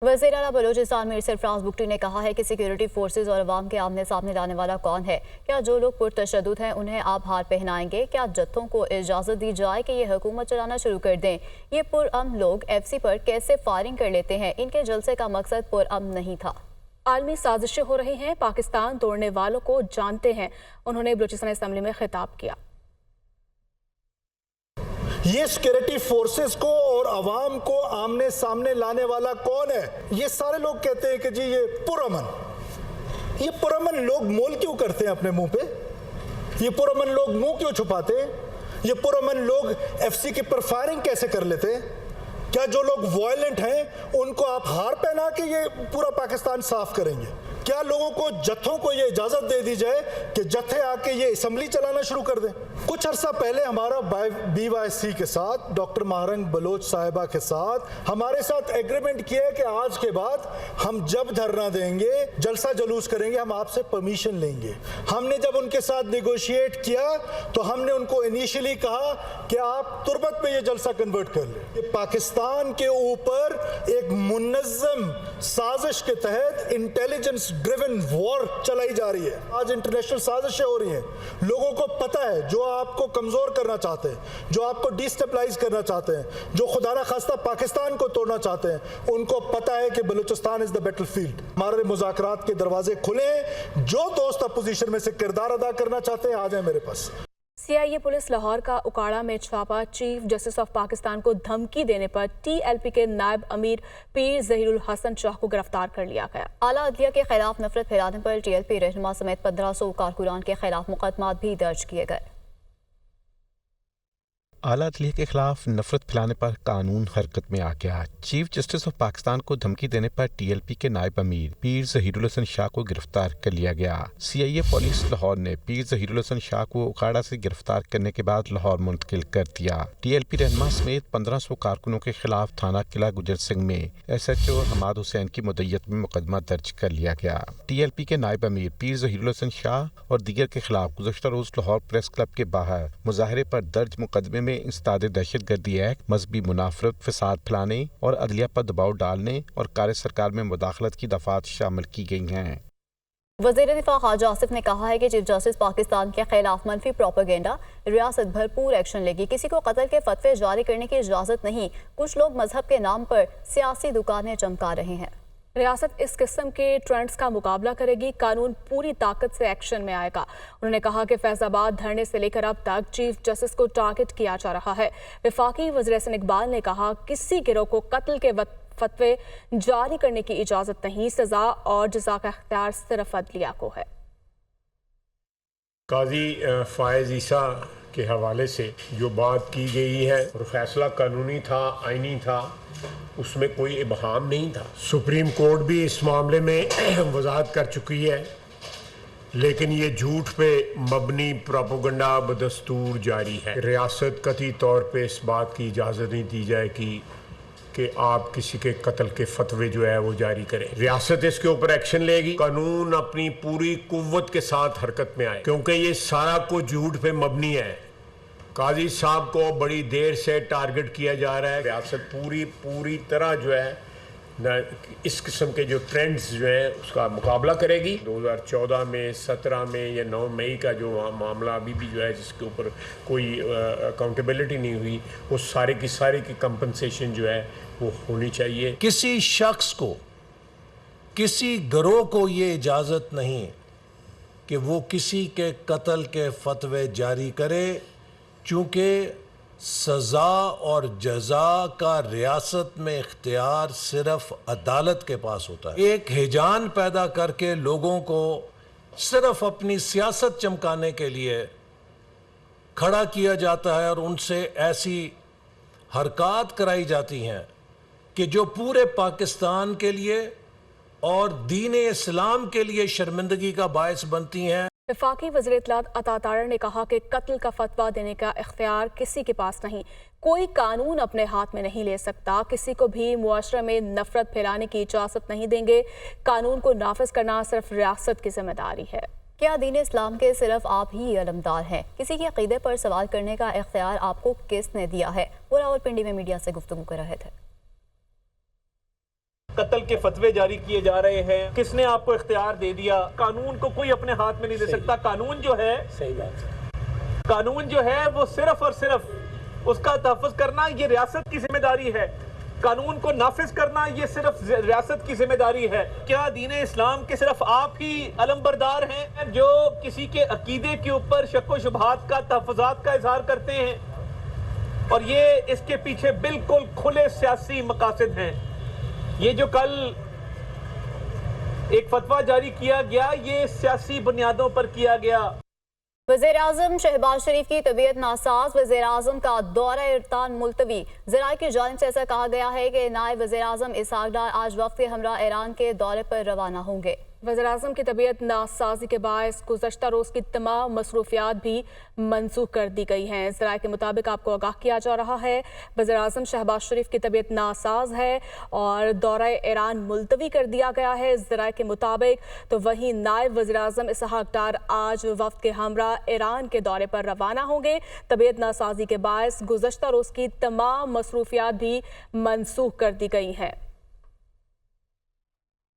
وزیر اعلیٰ بلوچستان میر سرفراز بگٹی نے کہا ہے کہ سیکیورٹی فورسز اور عوام کے آمنے سامنے لانے والا کون ہے؟ کیا جو لوگ پرتشدد ہیں انہیں آپ ہار پہنائیں گے؟ کیا جتھوں کو اجازت دی جائے کہ یہ حکومت چلانا شروع کر دیں؟ یہ پرامن لوگ ایف سی پر کیسے فائرنگ کر لیتے ہیں؟ ان کے جلسے کا مقصد پرامن نہیں تھا۔ عالمی سازشیں ہو رہی ہیں، پاکستان توڑنے والوں کو جانتے ہیں، انہوں نے بلوچستان اسمبلی میں خطاب کیا۔ یہ سیکیورٹی فورسز کو اور عوام کو آمنے سامنے لانے والا کون ہے؟ یہ سارے لوگ کہتے ہیں کہ جی یہ پرامن لوگ مول کیوں کرتے ہیں اپنے منہ پہ؟ یہ پرامن لوگ منہ کیوں چھپاتے ہیں؟ یہ پرامن لوگ ایف سی کی پر فائرنگ کیسے کر لیتے ہیں؟ کیا جو لوگ وائلنٹ ہیں ان کو آپ ہار پہنا کے یہ پورا پاکستان صاف کریں گے؟ کیا لوگوں کو جتھوں کو یہ اجازت دے دی جائے کہ جتھے آ کے یہ اسمبلی چلانا شروع کر دیں؟ کچھ عرصہ پہلے ہمارا بی وائی سی کے ساتھ ڈاکٹر مہرنگ بلوچ صاحبہ کے ساتھ ہمارے ساتھ ایگریمنٹ کیا ہے کہ آج کے بعد ہم جب دھرنا دیں گے، جلسہ جلوس کریں گے، ہم آپ سے پرمیشن لیں گے۔ ہم نے جب ان کے ساتھ نیگوشیٹ کیا تو ہم نے ان کو انیشلی کہا کہ آپ تربت پہ یہ جلسہ کنورٹ کر لیں۔ یہ پاکستان کے اوپر ایک منظم سازش کے تحت انٹیلیجنس ڈریون وار چلائی جا رہی ہے۔ آج انٹرنیشنل سازشیں ہو رہی ہیں، لوگوں کو پتہ ہے جو آپ کو کمزور کرنا چاہتے ہیں، جو آپ کو ڈیسٹیبلائز کرنا چاہتے ہیں، جو خدا نخواستہ پاکستان کو توڑنا چاہتے ہیں، ان کو پتہ ہے کہ بلوچستان از دا بیٹل فیلڈ۔ ہمارے مذاکرات کے دروازے کھلے ہیں، جو دوست اپوزیشن میں سے کردار ادا کرنا چاہتے ہیں آ جائیں میرے پاس۔ سی آئی اے پولیس لاہور کا اکاڑا میں چھاپا، چیف جسٹس آف پاکستان کو دھمکی دینے پر ٹی ایل پی کے نائب امیر پیر ظہیر الحسن شاہ کو گرفتار کر لیا گیا۔ اعلیٰ عدلیہ کے خلاف نفرت پھیلانے پر ٹی ایل پی رہنما سمیت 1500 کارکنان کے خلاف مقدمات بھی درج کیے گئے۔ اعلیٰ عدلیہ کے خلاف نفرت پھیلانے پر قانون حرکت میں آ گیا۔ چیف جسٹس آف پاکستان کو دھمکی دینے پر ٹی ایل پی کے نائب امیر پیر ظہیر الحسن شاہ کو گرفتار کر لیا گیا۔ سی آئی اے پولیس لاہور نے پیر ظہیر الحسن شاہ کو اکاڑا سے گرفتار کرنے کے بعد لاہور منتقل کر دیا۔ ٹی ایل پی رہنما سمیت 1500 کارکنوں کے خلاف تھانہ قلعہ گجر سنگھ میں ایس ایچ او حماد حسین کی مدعیت میں مقدمہ درج کر لیا گیا۔ ٹی ایل پی کے نائب امیر پیر ظہیر الحسن شاہ اور دیگر کے خلاف گزشتہ روز لاہور پریس کلب کے باہر مظاہرے پر درج مقدمے میں انسداد دہشت گردی ایکٹ، مذہبی منافرت، فساد پھیلانے اور عدلیہ پر دباؤ ڈالنے اور کار سرکار میں مداخلت کی دفعات شامل کی گئی ہیں۔ وزیر دفاع خواجہ آصف نے کہا ہے کہ چیف جسٹس پاکستان کے خلاف منفی پروپیگنڈا، ریاست بھرپور ایکشن لے گی۔ کسی کو قتل کے فتوے جاری کرنے کی اجازت نہیں۔ کچھ لوگ مذہب کے نام پر سیاسی دکانیں چمکا رہے ہیں۔ ریاست اس قسم کے ٹرینڈز کا مقابلہ کرے گی، قانون پوری طاقت سے ایکشن میں آئے گا۔ انہوں نے کہا کہ فیض آباد دھرنے سے لے کر اب تک چیف جسٹس کو ٹارگٹ کیا جا رہا ہے۔ وفاقی وزیر احسن اقبال نے کہا کسی گروہ کو قتل کے فتوے جاری کرنے کی اجازت نہیں، سزا اور جزا کا اختیار صرف عدلیہ کو ہے۔ قاضی فائز عیسیٰ کے حوالے سے جو بات کی گئی ہے اور فیصلہ قانونی تھا، آئینی تھا، اس میں کوئی ابہام نہیں تھا۔ سپریم کورٹ بھی اس معاملے میں وضاحت کر چکی ہے، لیکن یہ جھوٹ پہ مبنی پروپیگنڈا بدستور جاری ہے۔ ریاست قطعی طور پہ اس بات کی اجازت نہیں دی جائے گی کہ آپ کسی کے قتل کے فتوے جو ہے وہ جاری کریں۔ ریاست اس کے اوپر ایکشن لے گی، قانون اپنی پوری قوت کے ساتھ حرکت میں آئے، کیونکہ یہ سارا کچھ جھوٹ پہ مبنی ہے۔ قاضی صاحب کو بڑی دیر سے ٹارگٹ کیا جا رہا ہے۔ ریاست پوری طرح جو ہے اس قسم کے جو ٹرینڈز جو ہیں اس کا مقابلہ کرے گی۔ 2014 میں، 17 میں یا 9 مئی کا جو معاملہ ابھی بھی جو ہے جس کے اوپر کوئی اکاؤنٹیبلٹی نہیں ہوئی، وہ سارے کی کمپنسیشن جو ہے وہ ہونی چاہیے۔ کسی شخص کو، کسی گروہ کو یہ اجازت نہیں کہ وہ کسی کے قتل کے فتوے جاری کرے، چونکہ سزا اور جزا کا ریاست میں اختیار صرف عدالت کے پاس ہوتا ہے۔ ایک ہیجان پیدا کر کے لوگوں کو صرف اپنی سیاست چمکانے کے لیے کھڑا کیا جاتا ہے اور ان سے ایسی حرکات کرائی جاتی ہیں کہ جو پورے پاکستان کے لیے اور دین اسلام کے لیے شرمندگی کا باعث بنتی ہیں۔ وفاقی وزیر اطلاعات عطا تارڑ نے کہا کہ قتل کا فتویٰ دینے کا اختیار کسی کے پاس نہیں، کوئی قانون اپنے ہاتھ میں نہیں لے سکتا، کسی کو بھی معاشرے میں نفرت پھیلانے کی اجازت نہیں دیں گے۔ قانون کو نافذ کرنا صرف ریاست کی ذمہ داری ہے۔ کیا دین اسلام کے صرف آپ ہی علمدار ہیں؟ کسی کے عقیدے پر سوال کرنے کا اختیار آپ کو کس نے دیا ہے؟ وہ راولپنڈی میں میڈیا سے گفتگو کر رہے تھے۔ قتل کے فتوے جاری کیے جا رہے ہیں. کس نے آپ کو اختیار دے دیا؟ قانون کو کوئی اپنے ہاتھ میں نہیں دے سکتا. قانون جو ہے وہ صرف اور صرف اس کا تحفظ کرنا یہ ریاست کی ذمہ داری ہے. قانون کو نافذ کرنا یہ صرف ریاست کی ذمہ داری ہے. کیا دین اسلام کے صرف آپ ہی علمبردار ہیں جو کسی کے عقیدے کے اوپر شک و شبہات کا تحفظات کا اظہار کرتے ہیں؟ اور یہ اس کے پیچھے بالکل کھلے سیاسی مقاصد ہیں. یہ جو کل ایک فتویٰ جاری کیا گیا یہ سیاسی بنیادوں پر کیا گیا. وزیراعظم شہباز شریف کی طبیعت ناساز، وزیراعظم کا دورہ ایران ملتوی. ذرائع کی جانب سے ایسا کہا گیا ہے کہ نائب وزیراعظم اسحاق ڈار آج وفد کے ہمراہ ایران کے دورے پر روانہ ہوں گے. وزیراعظم کی طبیعت ناسازی کے باعث گزشتہ روز کی تمام مصروفیات بھی منسوخ کر دی گئی ہیں. ذرائع کے مطابق آپ کو آگاہ کیا جا رہا ہے وزیراعظم شہباز شریف کی طبیعت ناساز ہے اور دورہ ایران ملتوی کر دیا گیا ہے. ذرائع کے مطابق تو وہیں نائب وزیراعظم اسحاق ڈار آج وفد کے ہمراہ ایران کے دورے پر روانہ ہوں گے. طبیعت ناسازی کے باعث گزشتہ روز کی تمام مصروفیات بھی منسوخ کر دی گئی ہیں.